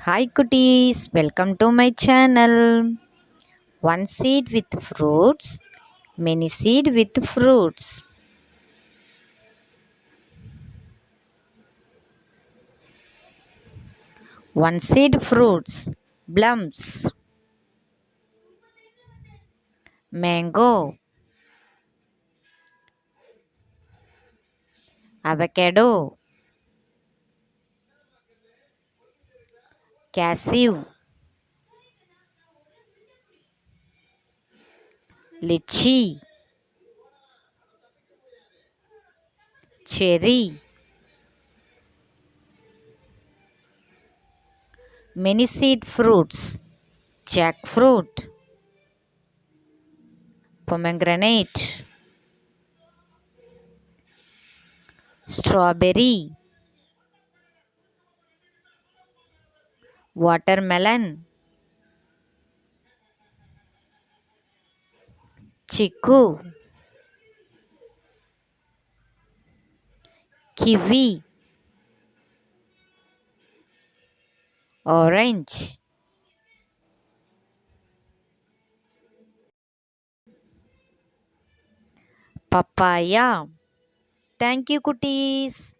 Hi cuties, welcome to my channel. One seed with fruits, many seed with fruits. One seed fruits, plums, mango, avocado, cashew, lychee, cherry. Many seed fruits, jackfruit, pomegranate, strawberry, watermelon, chiku, kiwi, orange, papaya. Thank you, cuties.